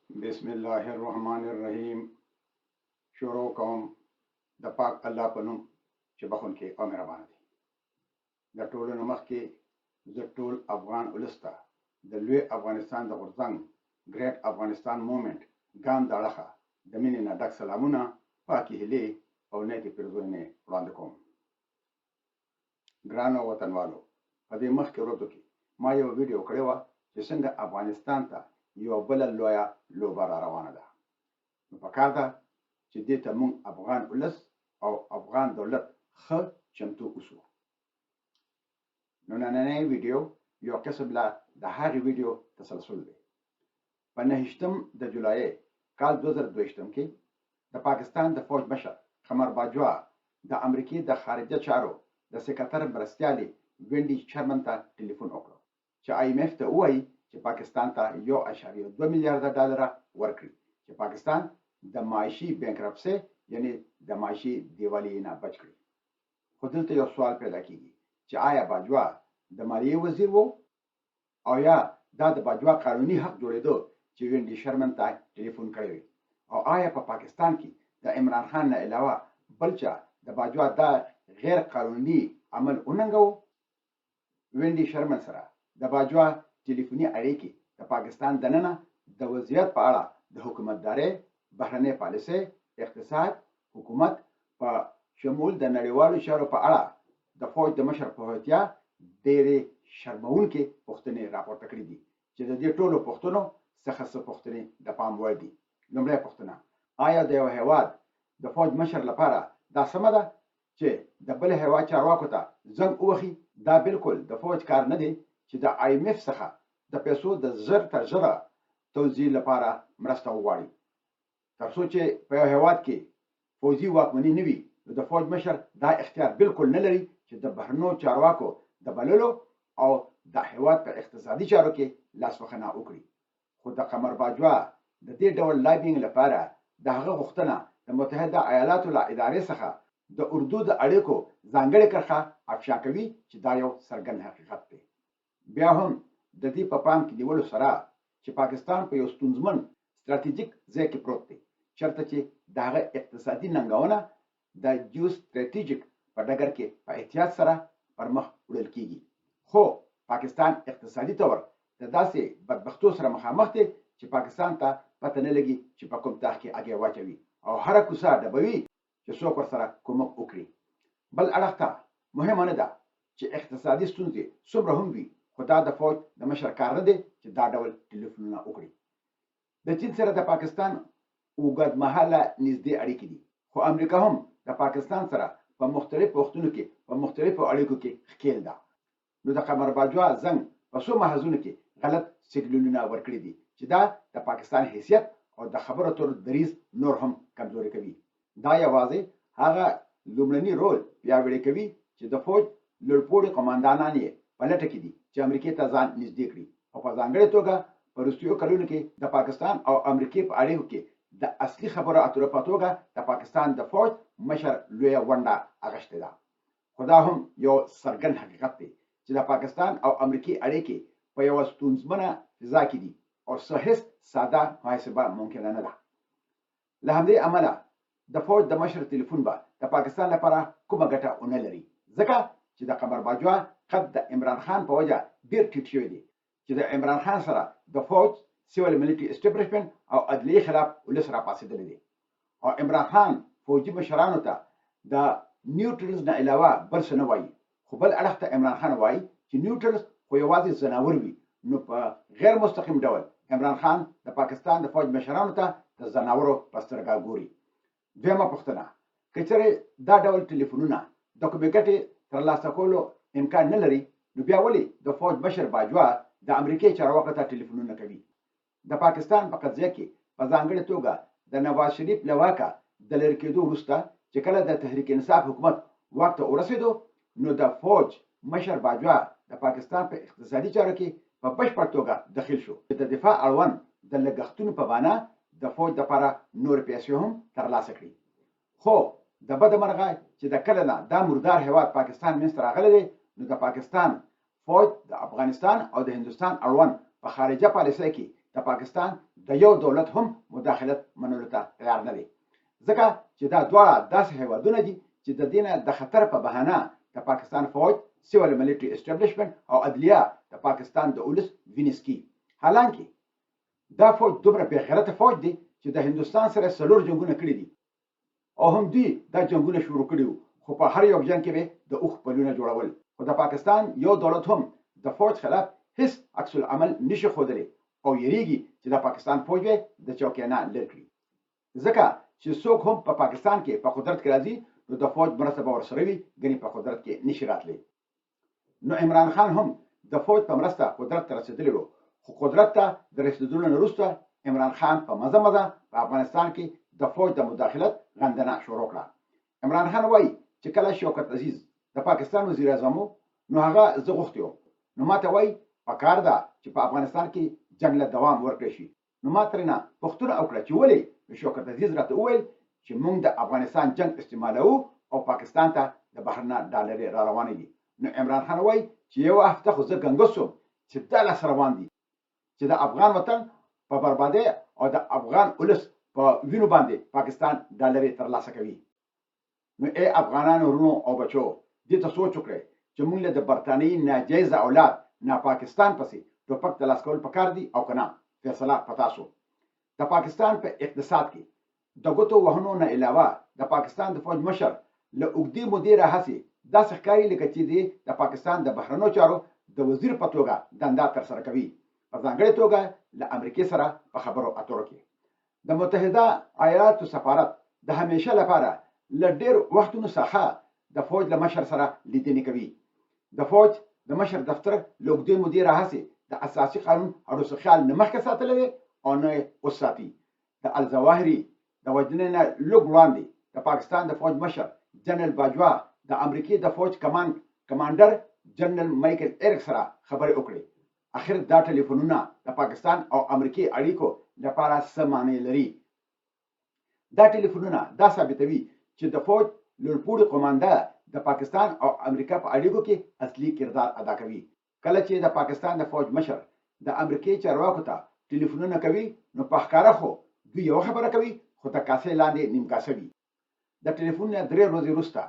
بسم الله الرحمن الرحیم. شروع کوم د پاک الله په نوم چې بخښونکی او مهربان دی. د ټولو نه مخکې زه ټول افغان ولس ته د لوی افغانستان د غورځنګ ګریټ افغانستان مومنټ ګام د اړخه د مینې نه ډک سلامونه، پاکې هیلې او نیکې پیرزوینې وړاندې کوم. ګرانو وطنوالو، په دې مخکې ورځو کې ما یو ویډیو کړې وه چې څنګه افغانستان ته یوه بله لویه لوبه را روانه ده. نو پکار ده چې دې ته موږ افغان ولس او افغان دولت ښه چمتو اوسو. نو نننی ویډیو یو قسم له د هغې ویډیو تسلسل دی. په 9 د جولای کال 2022 کې د پاکستان د فوج مشر قمر باجوا د امریکې د خارجه چارو د سکرتر مرستیالې وینډي شرمن ته ټلیفون وکړ چې IMF ته ووایي چې پاکستان ته 1.2 میلیارډ ډالر ورکړي چې پاکستان د معاشي بینکرپسي یعنی د معاشي دیوالي نه بچ کړي. خو دلته یو سوال پیدا کیږي چې آیا باجوا د مالیې وزیر وو او یا دا د باجوا قانوني حق جوړېدو چې وینډي شرمن ته ټلیفون کړی وي، او آیا په پاکستان کې د عمران خان نه علاوه بل چا د باجوا دا غیر قانوني عمل وننګو؟ وینډي شرمن سره د باجوا ټلیفوني اړیکې د پاکستان دننه د وضعیت په اړه د حکومتدارۍ، بهرنۍ پالیسۍ، اقتصاد، حکومت په شمول د نړیوالو چارو په اړه د فوج د مشر په حیثیت ډېرې شرموونکې پوښتنې راپورته کړي دي چې د دې ټولو پوښتنو څخه څه پوښتنې د پام وړ دي. لومړی پوښتنه: آیا د یو هیواد د فوج مشر لپاره دا سمه ده چې د بل هیواد چارواکو ته زنګ ووهي؟ دا بالکل د فوج کار نه دی چې د IMF څخه د پیسو د زر تر زره توزیع لپاره مرسته وغواړي. تر څو چې په یو هیواد کې فوجي واکمني نه وي، نو د فوج مشر دا اختیار بالکل نه لري چې د بهرنیو چارواکو د بللو او د هیواد په اقتصادي چارو کې لاسوهنه وکړي. خو د قمر باجوا د دې ډول لابینګ لپاره د هغه غوښتنه د متحده ایالاتو له ادارې څخه د اردو د اړیکو ځانګړې کرښه افشا کوي چې دا یو څرګند حقیقت دی. بیا هم د دې په پام کې نیولو سره چې پاکستان په یو ستونزمن ستراتیژیک ځای کې پروت دی، چېرته چې د هغه اقتصادي ننګونه د جیو ستراتیژیک په ډګر کې په احتیاط سره پر مخ وړل کیږي. خو پاکستان اقتصادي طور د داسې بدبختو سره مخامخ دی چې پاکستان ته پته نه لګي چې په کوم تاخ کې اګې واچوي او هره کوڅه ډبوي چې څوک ورسره کومک وکړي. بل اړخ ته مهمه نه ده چې اقتصادي ستونزې څومره هم وي، خو دا د فوج د مشر کار نه دی چې دا ډول ټلیفونونه وکړي. د چین سره د پاکستان اوږدمهاله نږدې اړیکې دي، خو امریکا هم د پاکستان سره په مختلفو وختونو کې په مختلفو اړیکو کې ښکېل ده. نو د قمر باجوا زنګ په څو محاذونو کې غلط سیګنالونه ورکړي دي چې دا د پاکستان حیثیت او د خبرو اترو دریځ نور هم کمزوري کوي. دا یوازې هغه لومړني رول پیاوړی کوي چې د فوج لوړپوړي قماندانان یې په لټه کې دي چې امریکې ته ځان نږدې کړي، او په ځانګړې توګه په وروستیو کلونو کې د پاکستان او امریکې په اړیکو کې د اصلي خبرو اترو په توګه د پاکستان د فوج مشر لویه ونډه اخیستې ده. خو دا هم یو څرګند حقیقت دی چې د پاکستان او امریکې اړیکې په یوه ستونزمنه فضا کې دي او څه هیڅ ساده محاسبه ممکنه نه ده. له همدې امله د فوج د مشر ټلیفون به د پاکستان لپاره کومه ګټه ونه لري، ځکه چې د قمر باجوا قد د عمران خان په وجه ډېر ټیټ شوی دی چې د عمران خان سره د فوج، سیول ملټري اسټابلیشمنټ او عدلیې خلاف ولس راپاڅېدلی دی. او عمران خان فوجي مشرانو ته د نیوټرلز نه علاوه بل څه نه وایي، خو بل اړخ ته عمران خان وایي چې نیوټرلز خو یوازې ځناور وي. نو په غیر مستقیم ډول عمران خان د پاکستان د فوج مشرانو ته د ځناورو په سترګه ګوري. دویمه پوښتنه: که چېرې دا ډول ټلیفونونه د کومې ګټې ترلاسه کولو امکان نه لري، نو بیا ولې د فوج مشر باجوا د امریکې چارواکو ته ټلیفونونه کوي؟ د پاکستان په قضیه کې په ځانګړې توګه د نواز شریف له واکه د لرې کېدو وروسته چې کله د تحریک انصاف حکومت واک ته ورسېدو، نو د فوج مشر باجوا د پاکستان په اقتصادي چارو کې په بشپړ توګه دخیل شو چې د دفاع اړوند د لګښتونو په بهانه د فوج لپاره نور پیسې هم ترلاسه کړي. خو د بده مرغه چې د کله نه دا مردار هیواد پاکستان منځته راغلی دی، نو د پاکستان فوج د افغانستان او د هندوستان اړوند په خارجه پالیسۍ کې د پاکستان د یو دولت هم مداخلت منلو ته تیار نه دی، ځکه چې دا دواړه داسې هیوادونه دي چې د دې نه د خطر په بهانه د پاکستان فوج، سیول ملیټري اسټابلیشمنټ او عدلیه د پاکستان د ولس وینې څکي. حالانکه دا فوج دومره بې غیرته فوج دی چې د هندوستان سره 4 جنګونه کړي دي او هم دوی دا جنګونه شروع کړي وو، خو په هر یو جنګ کې به د اوښ پلونه جوړول. خو د پاکستان یو دولت هم د فوج خلاف هیڅ عکس العمل نشي ښودلی او یریږي چې د پاکستان فوج به د چوکۍ نه لرې کړي، ځکه چې څوک هم په پاکستان کې په قدرت کې راځي نو د فوج مرسته به ورسره وي، ګنې په قدرت کې نشي راتلی. نو عمران خان هم د فوج په مرسته قدرت ته رسېدلی و، خو قدرت ته د رسېدلو نه وروسته عمران خان په مزه مزه په افغانستان کې د فوج د مداخلت غندنه شروع کړه. عمران خان وایي چې کله شوکت عزیز د پاکستان وزیر اعظم و نو هغه زه غوښتی وم، نو ماته وایي پکار ده چې په افغانستان کې جنګ له دوام ورکړی شي. نو ما ترېنه پوښتنه وکړه چې ولې؟ شوکت عزیز راته وویل چې موږ د افغانستان جنګ استعمالوو او پاکستان ته د بهر نه ډالرې را روانې دي. نو عمران خان وایي چې یو هفته خو زه ګنګس وم چې دا لاس روان دي چې د افغان وطن په بربادۍ او د افغان ولس په وینو باندې پاکستان ډالرې ترلاسه کوي. نو ای افغانانو ورونو او بچو، دې ته سوچ وکړئ چې موږ له د برټانیې ناجایزه اولاد پاکستان پسې ټوپک د لاس کول پکار دي او که نه؟ فیصله په تاسو. د پاکستان په اقتصاد کې د ګوتو وهنو نه علاوه د پاکستان د فوج مشر له اوږدې مودې راهیسې داسې ښکاري لکه چې د پاکستان د بهرنیو چارو د وزیر په توګه دنده ترسره کوي، په ځانګړې توګه له امریکې سره په خبرو اترو کې. د متحده ایالاتو سفارت د همیشه لپاره له ډېر وختونو څخه د فوج له مشر سره لیدنې کوي. د فوج د مشر دفتر له اوږدې مودې راهیسې د اساسي قانون اړوسو خیال نه مخکې ساتلی دی او نه یې اوس ساتي. د الظواهري د وژنې نه لږ وړاندې د پاکستان د فوج مشر جنرال باجوا د امریکې د فوج کمانډر جنرال مایکل ایرک سره خبرې وکړې. اخر دا ټلیفونونه د پاکستان او امریکې اړیکو لپاره څه معنی لري؟ دا ټلیفونونه دا ثابتوي چې د فوج لوړپوړي قومانده د پاکستان او امریکا په اړیکو کې اصلي کردار ادا کوي. کله چې د پاکستان د فوج مشر د امریکې چارواکو ته ټلیفونونه کوي نو په ښکاره خو دوی یو خبره کوي خو د کاسې لاندې نیم کاسه وي. د ټلیفون نه 3 ورځې وروسته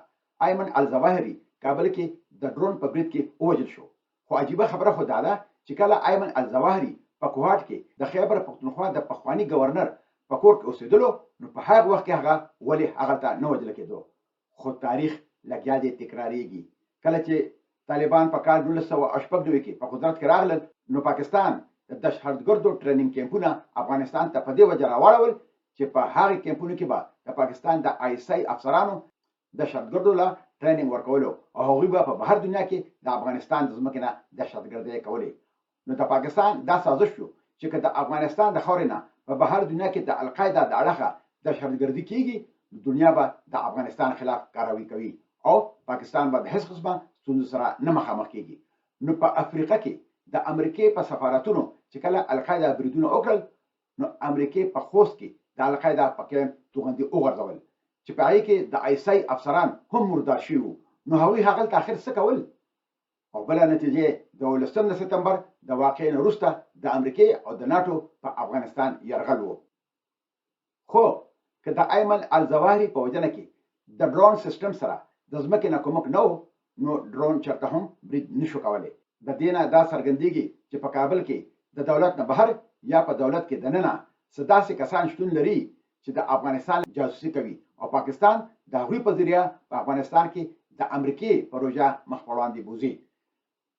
ایمن الظواهري کابل کې د ډرون په برید کې ووژل شو. خو عجیبه خبره خو دا ده چې کله ایمن الظواهري په کوهاټ کې د خیبر پښتونخوا د پخواني گورنر په کور کې اوسېدلو نو په هغه وخت کې هغه ولې هغه ته نه وژل کېدو. خو تاریخ لګیا دی تکراریږي. کله چې طالبان په کال 1998 کې په قدرت کې راغلل نو پاکستان د دهشتګردو ټریننګ کیمپونه افغانستان ته په دې وجه راواړول چې په هغه کیمپونو کې به د پاکستان د آیسای افسرانو دهشتګردو له ټریننګ ورکولو او هغوی به په بهر دنیا کې د افغانستان د ځمکې نه دهشتګردۍ کولې. نو د پاکستان دا سازش شو چې که د افغانستان د خاورې نه په بهر دنیا کې د القاعده د اړخه دهشتګردي کېږي دنیا به د افغانستان خلاف کاروي کوي او پاکستان به د هیڅ قسمه ستونزو سره نه مخامخ کېږي. نو په افریقا کې د امریکې په سفارتونو چې کله القاعده بریدونه وکړل نو امریکې په خوست کې د القاعده په کیمپ توغندي وغورځول چې په هغې کې د آیسای افسران هم مردار شوي وو. نو هغوی هغلته اخر څه کول؟ او بله نتیجې د 19 سپتمبر د واقعې نه وروسته د امریکې او د ناټو په افغانستان یرغل و. خو که د ایمن الظواهري په وجنه کې د ډرون سیسټم سره د ځمکې نه کومک نه و نو ډرون چېرته هم برید نشو کولی. د دې نه دا څرګندېږي چې په کابل کې د دولت نه بهر یا په دولت کې دننه څه داسې کسان شتون لري چې د افغانستان جاسوسي کوي او پاکستان د هغوی په ذریعه په افغانستان کې د امریکې پروژه مخ په وړاندې بوځي.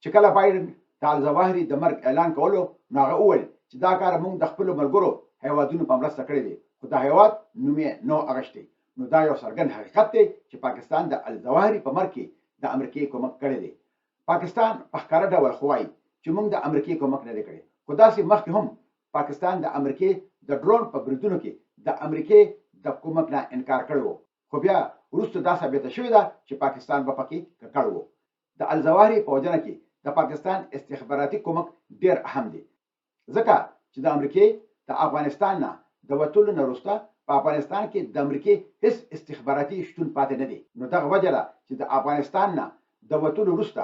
چې کله بایډن د الظواهري د مرګ اعلان کولو نو هغه وویل چې دا کار موږ د خپلو ملګرو هیوادونو په مرسته کړی دی خو دا هیواد نوم یې نه و اخیستی. نو دا یو څرګند حقیقت دی چې پاکستان د الظواهري په مرګ کې د امریکې کومک کړی دی. پاکستان په ښکاره ډول خو وایي چې موږ د امریکې کومک نه دی کړی، خو داسې مخکې هم پاکستان د امریکې د ډرون په بریدونو کې د امریکې د کومک نه انکار کړی و. خو بیا وروسته دا ثابته شوې ده چې پاکستان به پکې ککړ و. د الظواهري په وجنه کې د پاکستان استخباراتي کومک ډېر اهم دی، ځکه چې د امریکې د افغانستان نه د وتلو نه وروسته په افغانستان کې د امریکې هیڅ استخباراتي شتون پاتې نه دی. نو دغه وجه ده چې د افغانستان نه د وتلو وروسته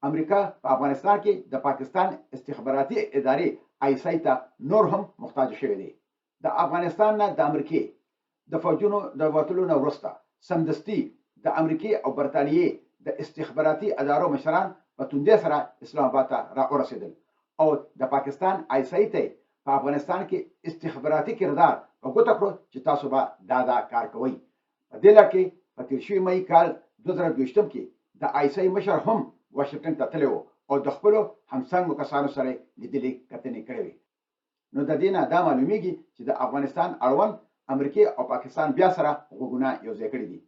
امریکا په افغانستان کې د پاکستان استخباراتي ادارې آیسای ته نور هم محتاج شوی دی. د افغانستان نه د امریکې د فوجونو د وتلو نه وروسته سمدستي د امریکې او برټانیې د استخباراتي ادارو مشران په توندۍ سره اسلام آباد ته را ورسېدل او د پاکستان آیسای ته په افغانستان کې استخباراتي کردار په ګوته کړو چې تاسو به دا کار کوئ. په دې لړ کې په تېر شوي مۍ کال 2022 کې د آیسای مشر هم واشنګټن ته تللی و او د خپلو همسنګو کسانو سره لیدلې کتنې کړې وې. نو د دې نه دا معلومیږي چې د افغانستان اړوند امریکې او پاکستان بیا سره غوږونه یوځای کړي دي.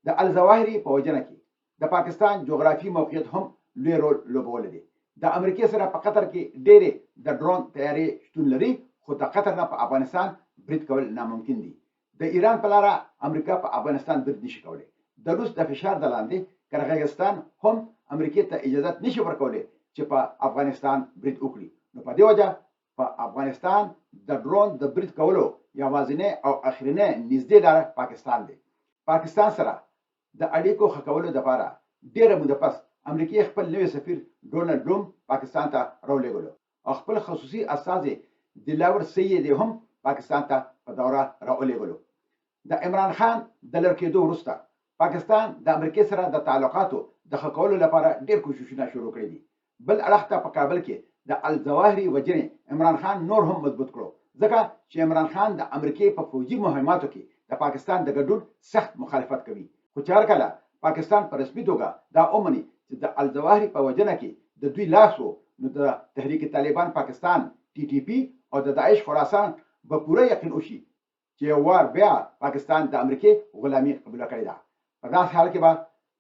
د الظواهري په وجنه کې د پاکستان جغرافي موقعیت هم لوی رول لوبولی دی. د امریکې سره په قطر کې ډېرې د ډرون تیارې شتون لري، خو د قطر نه په افغانستان برید کول ناممکن دي. د ایران په لاره امریکا په افغانستان برید نشي کولی. د روس د فشار د لاندې قرغیزستان هم امریکې ته اجازه نشي ورکولی چې په افغانستان برید وکړي. نو په دې وجه په افغانستان د ډرون د برید کولو یوازینی او اخرینی نږدې لاره پاکستان دی. پاکستان سره د اړیکو ښه کولو لپاره ډېره موده پس امریکې خپل نوی سفیر ډونالډ ټرمپ پاکستان ته راولېږلو او خپل خصوصي استازی دلاور سید هم پاکستان ته په دوره راولېږلو. د عمران خان د لرې کېدو وروسته پاکستان د امریکې سره د تعلقاتو د ښه کولو لپاره ډېر کوششونه شروع کړي دي. بل اړخ ته په کابل کې د الظواهري وجنې عمران خان نور هم مضبوط کړو، ځکه چې عمران خان د امریکې په فوجي مهماتو کې د پاکستان د ګډون سخت مخالفت کوي. خو چې هر کله پاکستان په رسمي توګه دا ومني چې د الظواهري په وجنه کې د دوی لاس و، نو د تحریک طالبان پاکستان TTP او د داعش خراسان به پوره یقین وشي چې یو وار بیا پاکستان د امریکې غلامي قبوله کړې ده. په داسې حال کې به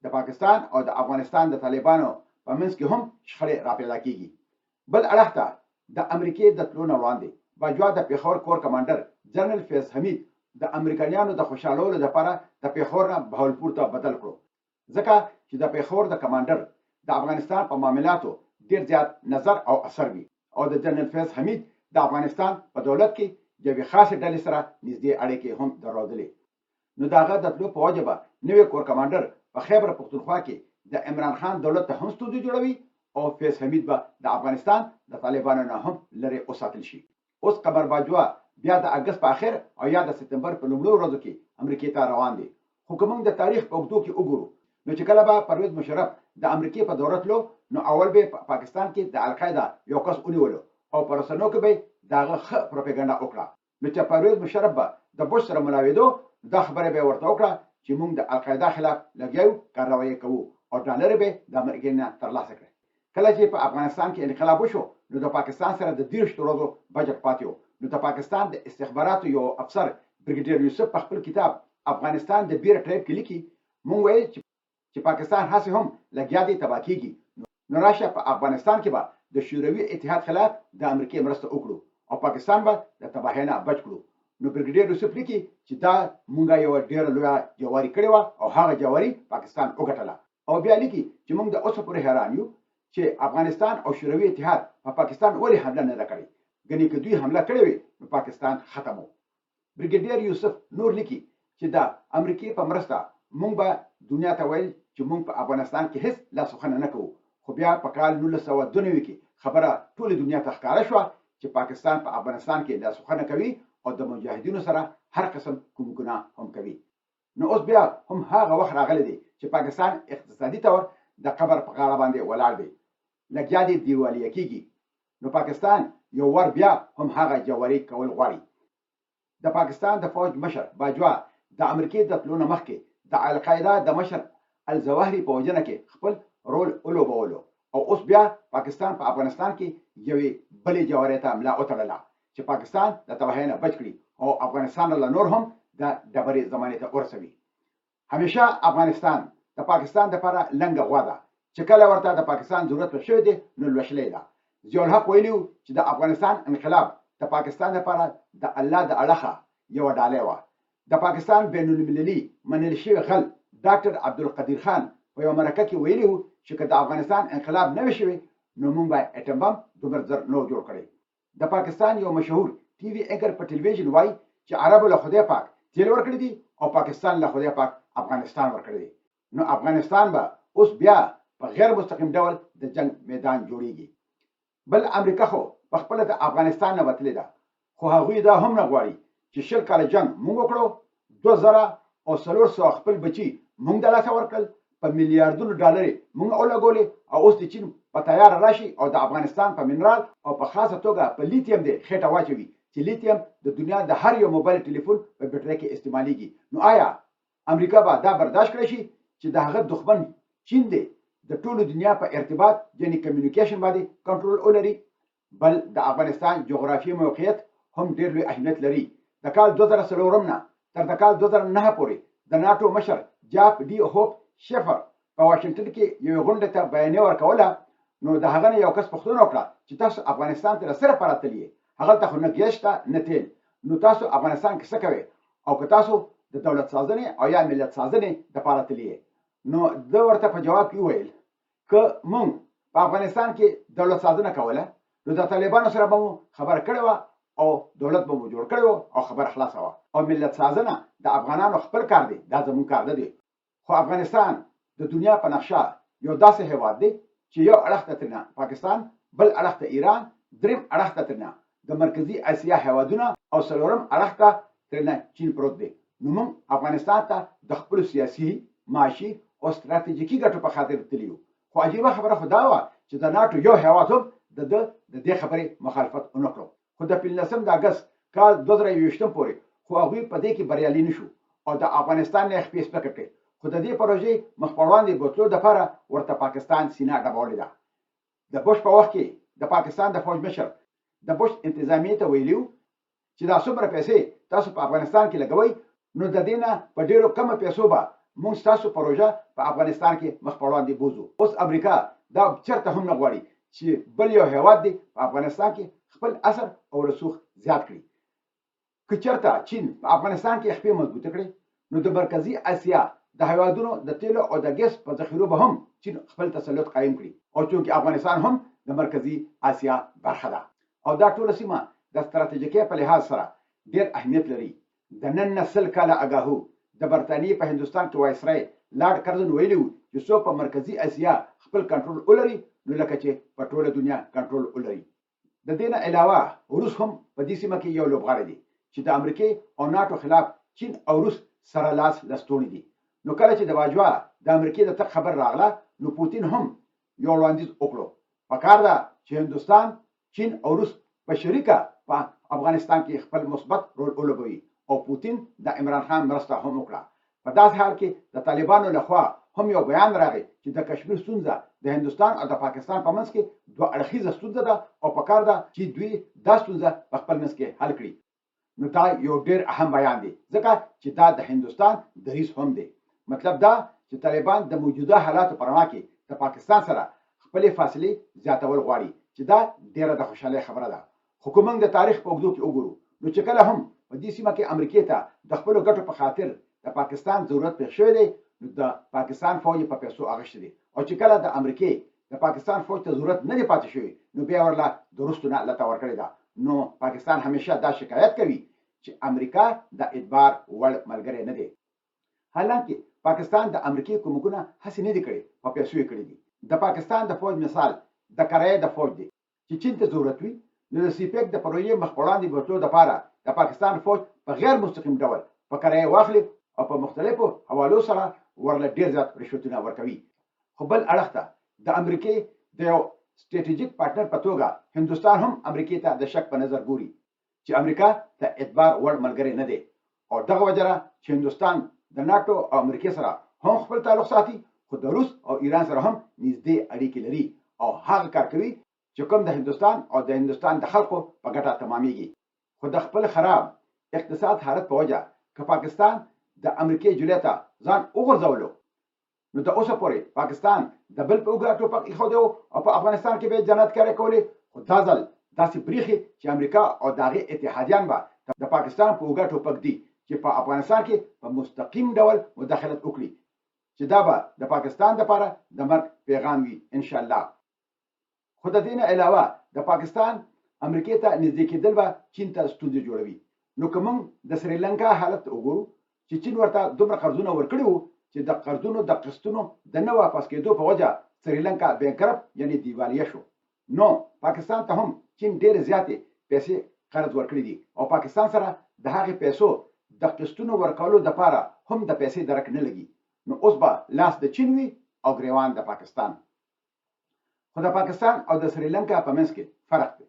د پاکستان او د افغانستان د طالبانو په منځ کې هم شخړې راپیدا کیږي. بل اړخ ته د امریکې د تلو نه وړاندې باجوا د پېښور کور کمانډر جنرال فیض حمید د امریکایانو د خوشحالولو لپاره د پېښور نه بهاولپور ته بدل کړو، ځکه چې د پېښور د کمانډر د افغانستان په معاملاتو ډېر زیات نظر او اثر وي او د جنرال فیض حمید د افغانستان په دولت کې یوې خاصې ډلې سره نږدې اړیکې هم درلودلې. نو د هغه د تلو په وجه به نوی کور کمانډر په خیبر پښتونخوا کې د عمران خان دولت ته هم ستونزې جوړوي او فیض حمید به د افغانستان د طالبانو نه هم لرې وساتل شي. اوس قمر باجوا بیا د اګست په اخر او یا د سپتمبر په لومړیو ورځو کې امریکې ته روان دي. خو که موږ د تاریخ په اوږدو کې وګورو، نو چې کله به پرویز مشرف د امریکې په دوره تلو، نو اول به په پاکستان کې د القاعده یو کس ونیولو او په رسنیو کې به د هغه ښه پروپاګاندا وکړه. نو چې پرویز مشرف به د بوش سره ملاوېدو، دا خبره به ورته وکړه چې موږ د القاعده خلاف لګیو، کاروایی کوو او ډالر به د امریکې نه ترلاسه کړي. کله چې په افغانستان کې انقلاب وشو، نو د پاکستان سره د 30 ورځو بجټ پاتې و. نو د پاکستان د استخباراتو یو افسر بریګیډیر یوسف په خپل کتاب افغانستان د بیر ټریپ کې لیکي، مونږ وایي چې پاکستان هڅې هم لګیا دي تباه کیږي. نو راشه په افغانستان کې به د شوروي اتحاد خلاف د امریکې مرسته وکړو او پاکستان به د تباهۍ نه بچ کړو. نو بریګیډیر یوسف لیکي چې دا مونږه یو ډېره لویه جواري کړې وه او هغه جواري پاکستان وګټله. او بیا لیکي چې مونږ د اوسه پورې حیران یو چې افغانستان او شوروي اتحاد په پاکستان ولې حمله نه ده کړې، ګنې که دوی حمله کړې وي نو پاکستان ختم و. بریګیډیر یوسف نور لیکي چې د امریکې په مرسته مونږ به دنیا ته ویل چې مونږ په افغانستان کې هیڅ لاسوهنه نه کوو. خو بیا په کال 1992 کې خبره ټولې دنیا ته ښکاره شوه چې پاکستان په افغانستان کې لاسوهنه کوي او د مجاهدینو سره هر قسم کوم ګناه هم کوي. نو اوس بیا هم هغه وخت راغلی دی چې پاکستان اقتصادي طور د قبر په غاړه باندې ولاړ دی، لګیا دی دیوالیه کیږي. نو پاکستان یو ور بیا هم هغه جواري کول غواړي. د پاکستان د فوج مشر باجوا د امریکې د تلو نه مخکې د القاعده د مشر الظواهري په وجنه کې خپل رول ولوبولو او اوس بیا پاکستان په افغانستان کې یوې بلې جواري ته ملا وتړله چې پاکستان د تباهۍ نه بچ کړي او افغانستان له نور هم د ډبرې زمانې ته ورسوي. همیشه افغانستان د پاکستان لپاره لنګه غوا ده چې کله ورته د پاکستان ضرورت شوی دی نو لوشلې ده. ضیاءالحق ویلي چې د افغانستان انقلاب د پاکستان لپاره د الله د اړخه یوه ډالۍ وه. د پاکستان بین المللي منل شوی غل ډاکټر عبدالقدیر خان په یوه مرکه کې ویلي و چې که د افغانستان انقلاب نه وي شوی نو موږ به اټم بم دومره زر نه جوړ کړی. د پاکستان یو مشهور ټي وي اینکر په ټلویزیون وایي چې عربو له خدای پاک تیل ورکړي دي او پاکستان له خدای پاک افغانستان ورکړي دي. نو افغانستان به اوس بیا په غیر مستقیم ډول د جنگ میدان جوړیږي. بل امریکا خو په خپله د افغانستان نه وتلې ده، خو هغوی دا هم نه غواړي چې 20 کاله جنگ موږ وکړو 2000 خپل بچي موږ د لاسه ورکړل په میلیارډونو ډالر موږ اولګولې او اوس د چین په تیار راشي او د افغانستان په منرال او په خاصه توګه په لیتیم دی خېټه واچوي چې لیتیم د دنیا د هر یو موبایل ټلیفون په بیټرۍ کې استعمالېږي. نو آیا امریکا به دا برداشت کړی شي چې د هغه دښمن چین دی د ټولو دنیا په ارتباط یعنی کمیونیکیشن باندې کنټرول ولري؟ بل د افغانستان جغرافیایي موقعیت هم ډېر لوی اهمیت لري. د کال 2004 نه تر د کال 2009 پورې د ناتو مشر جاپ ډي هوپ شفر په واشنگټن کې یو غونډه ته بیانیه ورکوله. نو د هغه نه یو کس پوښتنه وکړه چې تاسو افغانستان ته سره پراتلی هغه ته خو نه ګیشته نه تیل، نو تاسو افغانستان کې څه کوي او که تاسو د دولت سازنې او یا ملت سازنې د پراتلی؟ نو د ورته په جواب کې ویل که مونږ په افغانستان کې دولت سازنه کوله نو د طالبانو سره به مو خبره کړې وه او دولت به مو جوړ کړی و او خبره خلاصه وه. او ملت سازنه د افغانانو خپل کار دی، دا زموږ کار نه دی. خو افغانستان د دنیا په نقشه یو داسې هیواد دی چې یو اړخ ته ترنه پاکستان، بل اړخ ته ایران، دریم اړخ ته ترنه د مرکزي اسیا هیوادونه او څلورم اړخ ته ترنه چین پروت دی. نو موږ افغانستان ته د خپلو سیاسي، معاشي او ستراتیژیکي ګټو په خاطر تللي یو. خو عجیبه خبره خو دا وه چې د ناټو یو هیواد هم د دې خبرې مخالفت ونه کړو. خو د 15 د اګست کال 2020 پورې خو هغوی په دې کې بریالي نه شو او د افغانستان نه خپې سپکه کړې. خو د دې پروژې مخ په وړاندې بوتلو دپاره ورته پاکستان سینه ډبولې ده. د بوش په وخت کې د پاکستان د فوج مشر د بوش انتظامیې ته ویلي چې دا څومره پیسې تاسو په افغانستان کې لګوئ نو د دې نه په ډېرو کمه پیسو به موږ ستاسو پروژه په افغانستان کې مخ په وړاندې بوځو. اوس امریکا دا چېرته هم نه غواړي چې بل یو هیواد دی په افغانستان کې خپل اثر او رسوخ زیات کړي. که چېرته چین په افغانستان کې خپې مضبوطه کړي نو د مرکزي اسیا د هیوادونو د تیلو او د ګیس په ذخیرو به هم چین خپل تسلط قایم کړي او چونکې افغانستان هم د مرکزي اسیا برخه ده او دا ټوله سیمه د ستراتیژیکۍ په لحاظ سره ډېر اهمیت لري. د نن نه 100 کاله اګاهو د برطانیې په هندوستان کې وایسرای لارډ کرزن ویلي وو چې څوک په مرکزي اسیا خپل کنټرول ولري نو لکه چې په ټوله دنیا کنټرول ولري. د دې نه علاوه روس هم په دې سیمه کې یو لوبغاړی دی چې د امریکې او ناټو خلاف چین او روس سره لاس لستوڼي دي. نو کله چې د باجوا د امریکې د تګ خبر راغله نو پوتین هم یو وړاندیز وکړو. پکار ده چې هندوستان، چین او روس په شریکه په افغانستان کې خپل مثبت رول ولوبوي او پوتین د عمران خان مرسته هم وکړه. په داسې حال کې د طالبانو لخوا هم یو بیان راغی چې د کشمیر ستونزه د هندوستان او د پاکستان په منځ کې دوه اړخیزه ستونزه ده او پکار ده چې دوی دا ستونزه په خپل منځ کې حل کړي. نو دا یو ډېر اهم بیان دی ځکه چې دا د هندوستان دریځ هم دی. مطلب دا چې طالبان د موجوده حالاتو په رڼا کې د پاکستان سره خپلې فاصلې زیاتول غواړي چې دا ډېره د خوشحالۍ خبره ده. خو که موږ د تاریخ په اوږدو کې وګورو نو چې کله هم په دې سیمه کې امریکې ته د خپلو ګټو په خاطر د پاکستان ضرورت پېښ شوی دی نو د پاکستان فوج په پیسو اخیستی دی او چې کله د امریکې د پاکستان فوج ته ضرورت نه دی پاتې شوی نو بیا ورله د وروستو نه لته ورکړې ده. نو پاکستان همیشه دا شکایت کوي چې امریکا د اعتبار وړ ملګری نه دی. حالانکه پاکستان د امریکې کومکونه هسې نه دي کړي، په پیسو یې کړي دي. د پاکستان د فوج مثال د کرایې د فوج دی چې چین ته ضرورت وي نو د سیپیک د پروژې مخ په وړاندې بوتلو دپاره د پاکستان فوج په غیر مستقیم ډول په کرایې واخلي او په مختلفو حوالو سره ورله ډېر زیات رشوتونه ورکوي. خو بل اړخ ته د امریکې د یو سټریټیجیک پارټنر په توګه هندوستان هم امریکې ته د شک په نظر ګوري چې امریکا د اعتبار وړ ملګری نه دی او دغه وجه ده چې هندوستان د ناټو او امریکې سره هم خپل تعلق ساتي خو د روس او ایران سره هم نږدې اړیکې لري او هغه کار کوي چې کوم د هندوستان او د هندوستان د خلکو په ګټه تمامیږي. خو د خپل خراب اقتصاد حالت په وجه که پاکستان د امریکې جولې ته ځان وغورځولو نو د اوسه پورې پاکستان د بل په اوږه ټوپک ایښودی او په افغانستان کې به جنتکارۍ کولې. خو دا ځل داسې بریښي چې امریکا او د هغې اتحادیان به د پاکستان په اوږه ټوپک دي چې په افغانستان کې په مستقیم ډول مداخلت وکړي چې دا به د پاکستان دپاره د مرګ پیغام وي انشاءالله. خو د دې نه علاوه د پاکستان امریکې ته نږدې کېدل به چین ته ستونزې جوړوي. نو که موږ د سریلنکا حالت وګورو چې چین ورته دومره قرضونه ورکړي وو چې د قرضونو د قسطونو د نه واپس کېدو په وجه سریلنکا بینکرپټ یعنی دیوالیه شو، نو پاکستان ته هم چین ډېرې زیاتې پیسې قرض ورکړي دي او پاکستان سره د د هغې پیسو د قسطونو ورکولو دپاره هم د پیسې درک نه لګي، نو اوس به لاس د چین وي او ګریوان د پاکستان. خو د پاکستان او د سریلانکا په منځ کې فرق دی.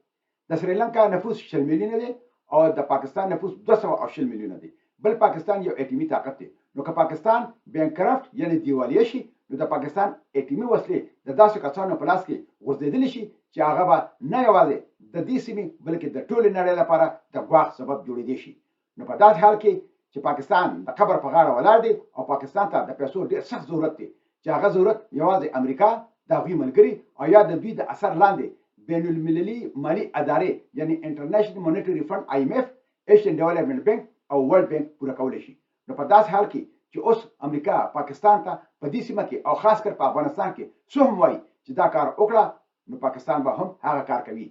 د سریلانکا نفوس 20 میلیونه دی او د پاکستان نفوس 220 میلیونه دی. بل پاکستان یو اټومي طاقت دی. نو که پاکستان بینکرافت یعنی دیوالیه شي، نو د پاکستان اټومي وسلې د داسې کسانو په لاس کې غورځېدلی شي چې هغه به نه یوازې د دې سیمې بلکې د ټولې نړۍ لپاره د ګواښ سبب جوړېدی شي. نو په داسې حال کې چې پاکستان د قبر په غاړه ولاړ دی او پاکستان ته د پیسو ډېر سخت ضرورت دی، چې هغه ضرورت یوازې امریکا، د هغوی ملګري او یا د دوی د اثر لاندې بین المللي مالي ادارې یعنی انټرنیشنل مونیټري فنډ IMF، ایشین ډیولپمنټ بینک او ورلد بینک پوره کولی شي. نو په داسې حال کې چې اوس امریکا پاکستان ته په دې سیمه کې او خاص کر په افغانستان کې څه هم وایي چې دا کار وکړه، نو پاکستان به هم هغه کار کوي.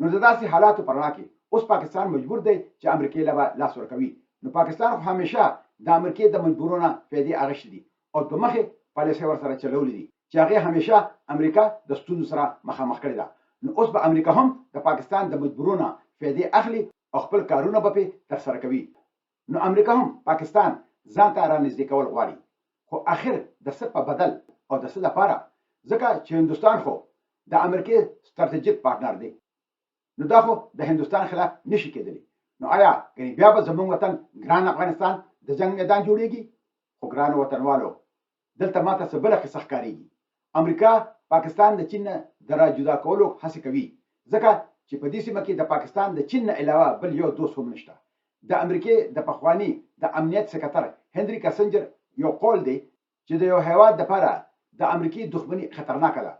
نو د داسې حالاتو په رڼا کې اوس پاکستان مجبور دی چې امریکې له به لاس ورکوي. نو پاکستان خو همیشه د امریکې د مجبورونه فایدې اخیستې دي او د مخې پالیسۍ ورسره چلولې دي چې هغې همیشه امریکا د ستونزو سره مخامخ کړې ده. نو اوس به امریکا هم د پاکستان د مجبورونه فایدې اخلي او خپل کارونه به پرې ترسره کوي. نو امریکا هم پاکستان ځان ته رانږدې کول غواړي، خو اخر د څه په بدل او د څه لپاره؟ ځکه چې هندوستان خو د امریکې ستراتیژیک پارتنر دی، نو دا خو د هندوستان خلاف نشي کېدلی. نو آیا ګنې بیا به زموږ وطن ګران افغانستان د جنګ میدان جوړیږي؟ خو ګرانو وطنوالو، دلته ماته څه بله قصه ښکارېږي. امریکا پاکستان د چین نه د راجدا کولو هڅې کوي، ځکه چې په دې سیمه کې د پاکستان د چین نه علاوه بل یو دوست هم نشته. د امریکې د پخواني د امنیت سکرتر هنري کسنجر یو قول دی چې د یو هیواد دپاره د امریکې دښمني خطرناکه ده،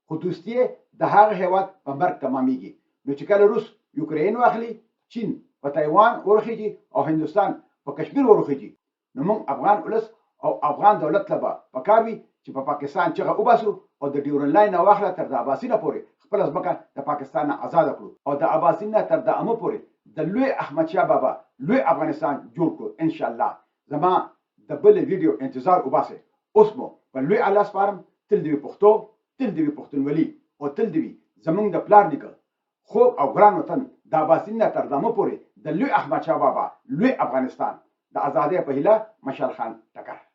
خو دوستي د هغه هیواد په مرګ تمامیږي. نو چې کله روس یوکرین واخلي، چین په تایوان ورخیږي او هندوستان په کشمیر ورخیږي، نو موږ افغان ولس او افغان دولت له به پکار وي چې په پاکستان چغه وباسو او د ډیورن لاین نه واخله تر د اباسینه پورې خپله ځمکه د پاکستان نه ازاده کړو او د اباسین نه تر د امه پورې د لوی احمدشاه بابا لوی افغانستان جوړ کړو انشاءالله. زما د بلې ویډیو انتظار وباسئ. اوس مو په لوی الله سپارم. تل دې وي پښتو، تل دې وي پښتونولي او تل دې وي زموږ د پلار نیکه خوږ او ګران وطن د اباسین نه تر د امه پورې د لوی احمدشاه بابا لوی افغانستان. د ازادۍ په هیله، مشال خان ټکر.